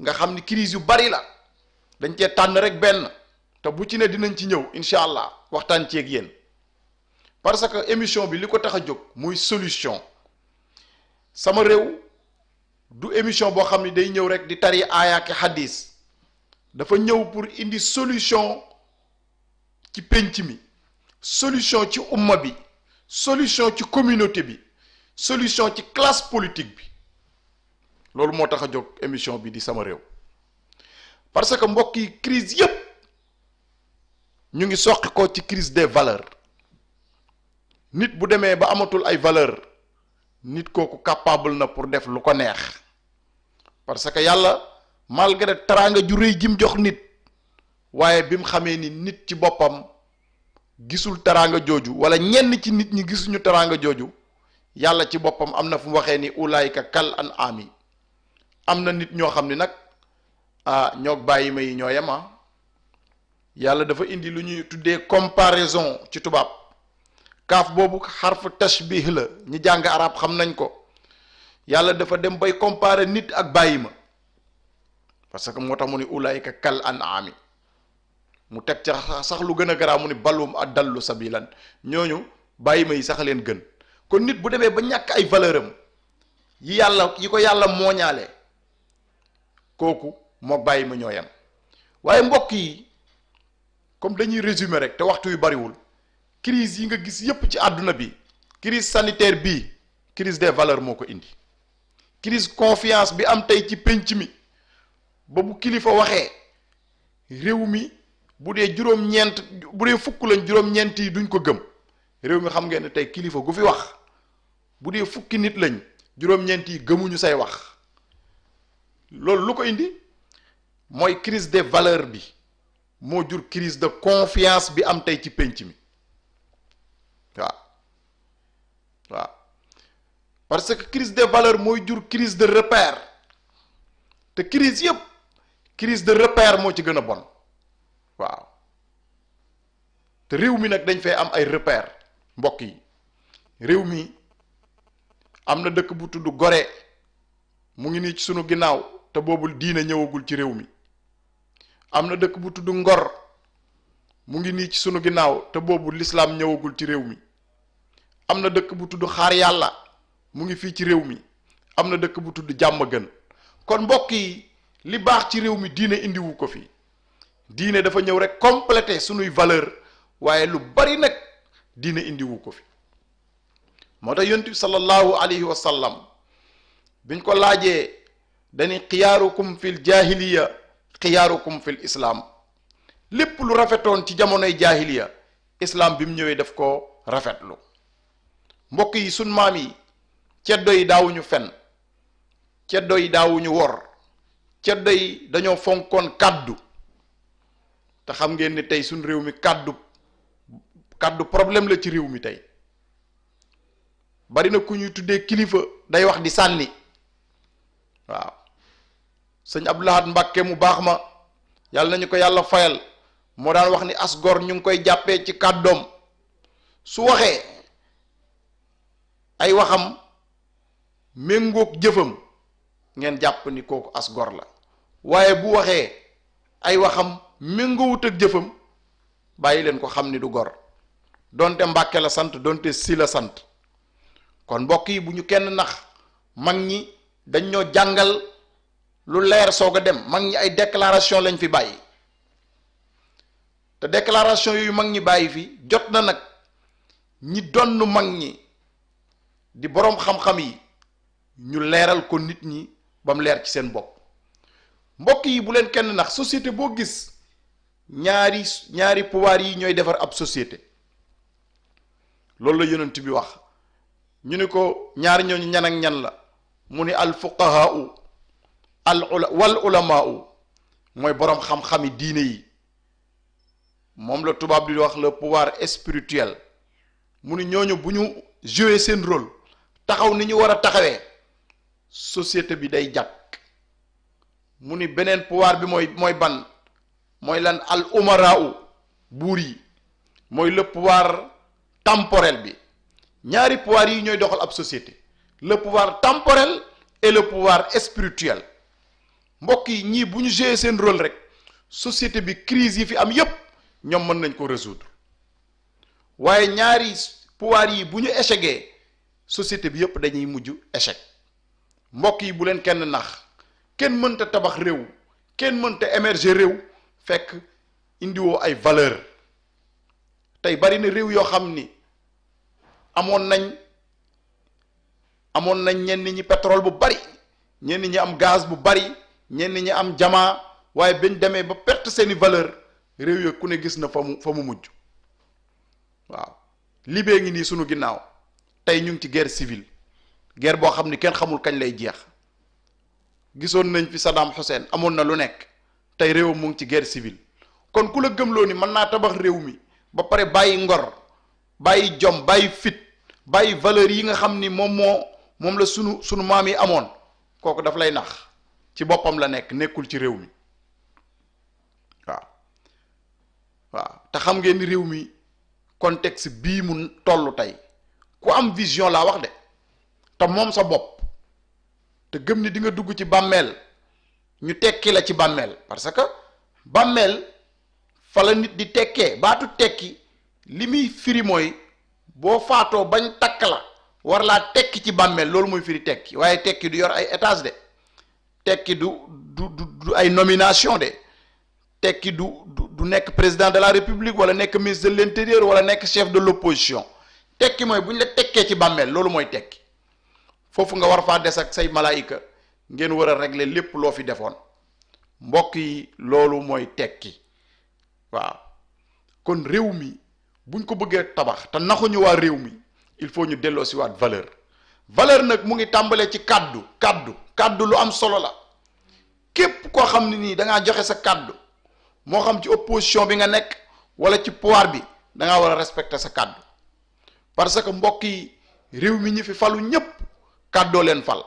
nga xam ni crise yu bari la dañ cee tànn rek benn te bu ci ne dinañ ci ñëw incha allah waxtaan ci ak yéen parce que émission bi li ko tax a jóg muy solution sama réew du émission boo xam ni day ñëw rek di tari aaya ak hadis dafa ñëw pour indi solution ci penc mi solution ci umma bi solution ci communauté bi solution ci classe politique bi loolu moo tax a jóg émission bi di sama réew parce que mbokk yi crise yépp ñu ngi soqi ko ci crise des valeurs nit bu demee ba amatul ay valeur nit kooku capable na pour def lu ko neex parce que yàlla malgré teraanga ju rëy jim jox nit waaye bi mu xamee ni nit ci boppam gisul teraanga jooju wala ñenn ci nit ñi gisuñu teraanga jooju yàlla ci boppam am na fu mu waxee ni ulaayika kal an ami am na nit ñoo xam ni nag ñoog bàyyi ma yi ñoo yema yàlla dafa indi lu ñuy tuddee comparaison ci tubaab kaaf boobu xarfu tashbih la ñi jàng arab xam nañ ko yàlla dafa dem bay comparer nit ak bàyyi ma parce que moo tax mu ni ulaayika kal an ami mu teg ca sax lu gën a garaaw mu ni balum adallu sabilan ñooñu bàyyi ma yi sax leen gën kon nit bu demee ba ñàkk ay valeur am yi ko yàlla mooñaale kooku moo bàyyi ma ñoo yem waaye mbokk yi comme dañuy résumer rek te waxtu yu bariwul crise yi nga gis yépp ci àdduna bi crise sanitaire bii crise des valeurs moo ko indi crise confiance bi am tey ci pénc mi ba bu kilifa waxee réew mi bu dee juróom-ñeent bu dee fukk lañ juróom-ñeent yi duñ ko gëm réew mi xam ngeen ne tey kilifa gu fi wax bu dee fukki nit lañ juróom-ñeent yi gëmuñu say wax loolu lu ko indi mooy crise des valeurs bi moo jur crise de confiance bi am tey ci pénc mi waaw parce que crise des valeurs mooy jur crise de repère te crise yépp crise de repère moo ci gën a bon waaw te réew mi nag dañ fay am ay repère mbokk yi réew mi am na dëkk bu tudd Gorée mu ngi nii ci sunu ginnaaw te boobul diine ñëwagul ci réew mi am na dëkk bu tudd Ngor mu ngi nii ci sunu ginnaaw te boobu l'islam ñëwagul ci réew mi am na dëkk bu tudd Xaar Yàlla mu ngi fii ci réew mi am na dëkk bu tudd Jàmmagën kon mbokk yi li baax ci réew mi diine indiwu ko fi diine dafa ñëw rek compléter sunuy valeur waaye lu bari nag diine indiwu ko fi moo tax yonent bi sallallahu alayhi wa sallam biñ ko laajee dañi xiyaarukum fil jahiliya xiyaarukum fil islam lépp lu rafetoon ci jamonoy jahiliya islam bi mu ñëwee daf ko rafetlu mbokk yi sun maam yi ceddo yi daawuñu fen ceddo yi daawuñu wor ceddo yi dañoo fonkoon kàddu te xam ngeen ni tey suñ réew mi kàddu problème la ci réew mi tey bari na ku ñuy tuddee kilifa day wax di sànni waaw sëñ Abdou Lahad Mbàkke mu baax ma yàlla nañu ko yàlla fayal moo daan wax ni as gor ñu ngi koy jàppee ci kàddoom su waxee ay waxam méngoog jëfam ngeen jàpp ni kooku as gor la waaye bu waxee ay waxam méngoowut ak jëfam bàyyi leen ko xam ni du gor donte Mbàkke la sant donte si la sant kon mbokk yi bu ñu kenn nax mag ñi dañ ñoo jàngal lu leer soog a dem mag ñi ay déclaration lañ fi bàyyi te déclaration yooyu mag ñi bàyyi fi jot na nag ñi donn mag ñi di boroom xam-xam yi ñu leeral ko nit ñi ba mu leer ci seen bopp mbokk yi bu leen kenn nax société boo gis ñaari pouvoir yi ñooy defar ab société loolu la yonent bi wax ñu ni ko ñaari ñooñu ñan ak ñan la mu ni al fuqahaau wal ulamaau mooy boroom xam-xami diine yi moom la tubaab di wax le pouvoir spirituel mu ni ñooñu bu ñu jouer seen rôle taxaw ni ñu war a taxawee société bi day jàkk mu ni beneen pouvoir bi mooy ban mooy lan al umaraau buur yi mooy le pouvoir temporel bi ñaari pouvoir yi ñooy doxal ab société le pouvoir temporel et le pouvoir spirituel mbokk yi ñii bu ñu jouer seen rôle rek société bi crise yi fi am yépp ñoom mën nañ ko résoudre waaye ñaari pouvoir yi bu ñu échecgee société bi yépp dañuy mujj échec mbokk yi bu leen kenn nax kenn mënta tabax réew kenn mënta émerger réew fekk indiwoo ay valeur tey bari na réew yoo xam ni amoon nañ ñenn ñi pétrole bu bari ñenn ñi am gaz bu bari ñenn ñi am jamaa waaye bañ demee ba perte seeni valeur réew yo ku ne gis na fa mu mujj waaw Libye ngi nii sunu ginnaaw tey ñu ngi ci guerre civile guerre boo xam ni kenn xamul kañ lay jeex gisoon nañ fi Saddam Hussein amoon na lu nekk tey réewam mu ngi ci guerre civile kon ku la gëmloo ni mën naa tabax réew mi ba pare bàyyi ngor bàyyi jom bàyyi fit bàyyi valeur yi nga xam ni moom la sunu maam yi amoon kooku daf lay nax ci boppam la nekk nekkul ci réew mi waaw te xam ngeen ni réew mi contexte bii mu toll tey ku am vision laa wax de te moom sa bopp te gëm ni di nga dugg ci bàmmeel ñu tekki la ci bàmmeel parce que bàmmeel fa la nit di tekkee baatu tekki li muy firi mooy boo faatoo bañ takk la war laa tekki ci bàmmeel loolu mooy firi tekki waaye tekki du yor ay étage de tekki du ay nomination de tekki du nekk président de la république wala nekk ministre de l'intérieur wala nekk chef de l'opposition tekki mooy bu ñu la tekkee ci bàmmeel loolu mooy tekki foofu nga war faa des ak say malaayika ngeen war a régler lépp loo fi defoon mbokk yi loolu mooy tekki waaw kon réew mi buñ ko bëggee tabax te naxuñu waa réew mi il faut ñu delloo si waat valeur nag mu ngi tàmbalee ci kàddu lu am solo la képp koo xam ne nii da ngaa joxe sa kàddu moo xam ci opposition bi nga nekk wala ci pouvoir bi da ngaa war a respecter sa kàddu parce que mbokk yi réew mi ñi fi falu ñépp kàddoo leen fal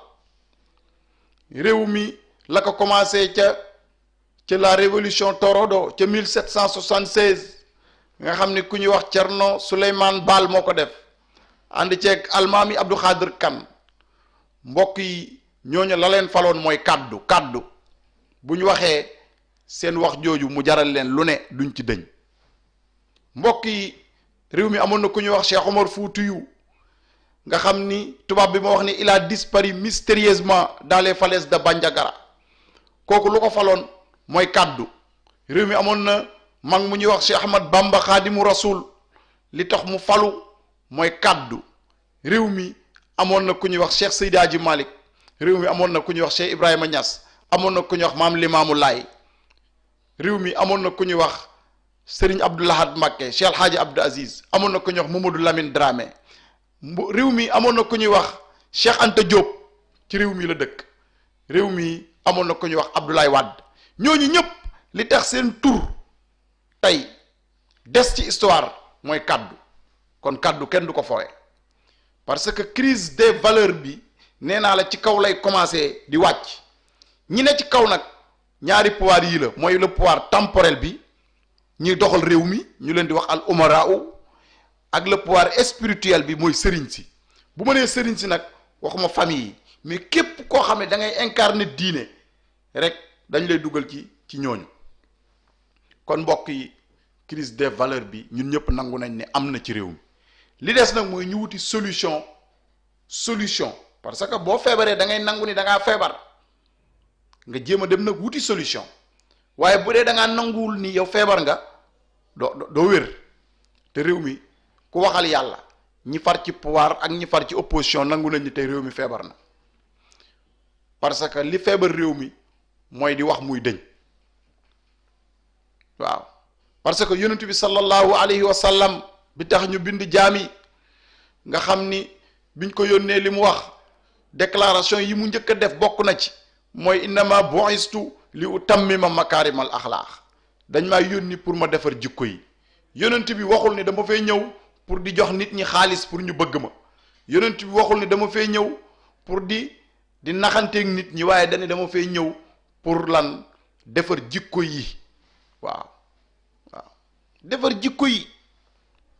réew mi la ko commencé ca la révolution torodo ca 1776 nga xam ni ku ñuy wax Cerno Souleymane Baal moo ko def ànd ceeg almaami Abdou Khadir Kan mbokk yi ñooñu la leen faloon mooy kàddu bu ñu waxee seen wax jooju mu jaral leen lu ne duñ ci dëñ mbokk yi réew mi amoon na ku ñuy wax Cheikh Omar Foutiyou nga xam ni tubaab bi ma wax ni il a disparu mystérieusement dans les falaises de Bandiagara kooku lu ko faloon mooy kàddu réew mi amoon na mag mu ñuy wax Cheikh Ahmad Bamba Khadimu Rasoul li tax mu falu mooy kàddu réew mi amoon na ku ñuy wax Cheikh Seydi Hadji Malick réew mi amoon na ku ñuy wax Cheikh Ibrahima Niass amoon na ku ñuy wax Maam Limaamu Laay réew mi amoon na ku ñuy wax Serigne Abdou Lahad Mbacké Cheikh El Hadji Abdou Aziz amoon na ku ñuy wax Mamadou Lamine Dramé réew mi amoon na ku ñuy wax Cheikh Anta Diop ci réew mi la dëkk réew mi amoon na ku ñuy wax Abdoulaye Wade ñooñu ñëpp li tax seen tur tey des ci histoire mooy kàddu kon kàddu kenn du ko fooye parce que crise des valeurs bi nee naa la ci kaw lay commencer di wàcc ñi ne ci kaw nag ñaari pouvoir yii la mooy le pouvoir temporel bi ñuy doxal réew mi ñu leen di wax al umaraaw ak le pouvoir spirituel bi mooy sëriñ si bu ma nee sëriñ si nag waxuma famille yi mais képp koo xam ne da ngay incarner diine rek dañ lay dugal ci ñooñu kon mbokk yi crise des valeurs bi ñun ñëpp nangu nañ ne am na ci réew mi li des nag mooy ñu wuti solution parce que boo feebaree da ngay nangu ni da ngaa feebar nga jéem a dem nag wuti solution waaye bu dee da ngaa nanguwul ni yow feebar nga doo wér te réew mi ku waxal yàlla ñi far ci pouvoir ak ñi far ci opposition nangu nañ ni tey réew mi feebar na parce que li feebar réew mi mooy di wax muy dëñ waaw parce que yonent bi sallallahu alayhi wa sallam bi tax ñu bind jaami nga xam ni biñ ko yónnee li mu wax déclaration yi mu njëkk a def bokk na ci mooy innama bu'istu li utammima makaarimal axlaaq dañ maa yónni pour ma defar jikko yi yonent bi waxul ni dama fay ñëw pour di jox nit ñi xaalis pour ñu bëgg ma yonent bi waxul ni dama fay ñëw pour di naxanteeg nit ñi waaye dañu dama fay ñëw pour lan defar jikko yi waaw defar jikko yi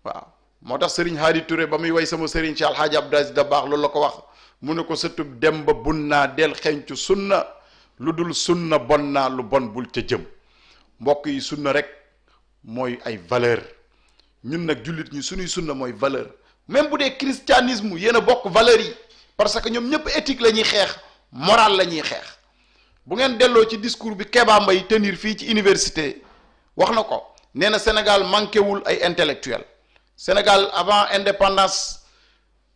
waaw moo tax Serigne Hadi Touré ba muy way sama Serigne Cheikh Alhaaji Abdou Aziz Dabakh loolu la ko wax mu ne ko sëtub dem ba bun naa del xencu sunna lu dul sunna bon naa lu bon bul ca jëm. mbokk yi sunna rek mooy ay valeur ñun nag jullit ñi suñuy sunna mooy valeur même bu dee christianisme yéen a bokk valeurs yi parce que ñoom ñëpp éthique la ñuy xeex moral la ñuy xeex. bu ngeen delloo ci discours bi Kéba Mbaye tenir fii ci université wax na ko nee na Sénégal manqué wul ay intellectuel Sénégal avant indépendance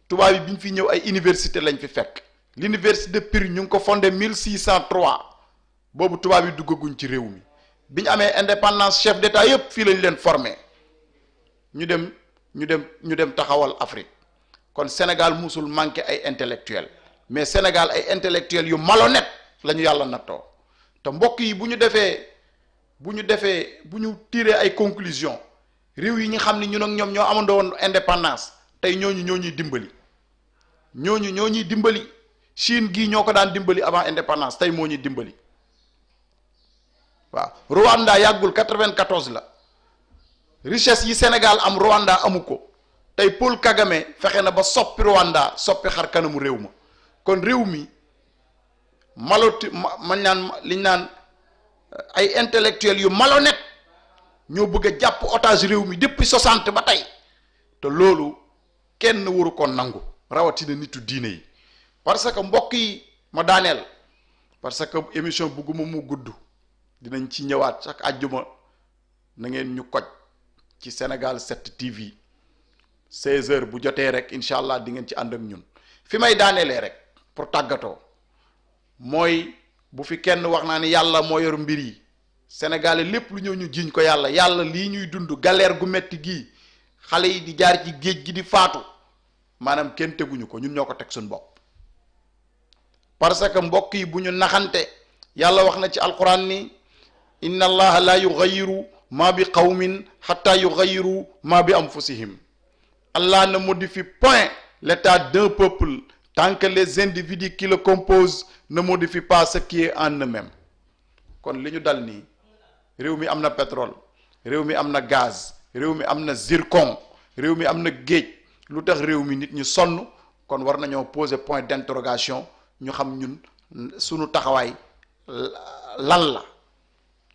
tubaab yi bi ñu fi ñëw ay université lañ fi fekk. l'université de Pire ñu ngi ko fondé 1603 boobu tubaab yi duggaguñ ci réew mi bi ñu amee indépendance chef d'état yépp fii lañ leen formé ñu dem taxawal Afrique kon Sénégal musul manqué ay intellectuel mais Sénégal ay intellectuel yu malhonnête la ñu yàlla nattoo te mbokk yi bu ñu tiré ay conclusion réew yi ñu xam ni ñun ak ñoom ñoo amandoo woon indépendance tey ñooñu ñoo ñuy dimbali Chine gii ñoo ko daan dimbali avant indépendance tey moo ñuy dimbali waaw. Rwanda yàggul 94 la richesse yi Sénégal am Rwanda amu ko tey Paul Kagame fexe na ba soppi Rwanda soppi xar kanamu réew ma kon réew mi liñ naan ay intellectuels yu malhonnête ñoo bëgg a jàpp otage réew mi depuis 60 ba tey te loolu kenn waru ko nangu rawatina nitu diine yi. parce que mbokk yi ma daaneel parce que émission bugguma mu gudd dinañ ci ñëwaat chaque àjjuma na ngeen ñu koj ci Sénégal 7 TV 16h bu jotee rek incha allah di ngeen ci ànd ak ñun fi may daaneelee rek pour tàggatoo mooy bu fi kenn wax naa ni yàlla moo yor mbir yi Sénégalais lépp lu ñëw ñu jiiñ ko yàlla lii ñuy dund galère gu metti gii xale yi di jaar ci géej gi di faatu maanaam kenn teguñu ko ñun ñoo ko teg suñu bopp. parce que mbokk yi bu ñu naxante yàlla wax na ci alquran ni inna allaha la yughayyiru ma bi qawmin hatta yughayyiru ma bi anfusihim. Allah ne modifie point l'état d'un peuple tant que les individus qui le composent ne modifient pas ce qui est en eux-mêmes. kon li ñu dal nii réew mi am na pétrole réew mi am na gaz réew mi am na zircon réew mi am na géej lu tax réew mi nit ñu sonn kon war nañoo poser point d'interrogation ñu xam ñun sunu taxawaay lan la.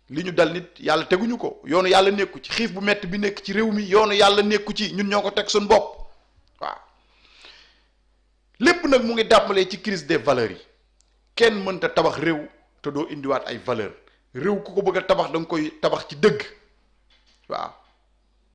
li ñu dal nit yàlla teguñu ko yoonu yàlla nekku ci xiif bu metti bi nekk ci réew mi yoonu yàlla nekku ci ñun ñoo ko teg suñu bopp waaw. lépp nag mu ngi dàmbalee ci crise des valeurs yi kenn mënta tabax réew te doo indiwaat ay valeur réew ku ko bëgg a tabax da nga koy tabax ci dëgg waaw.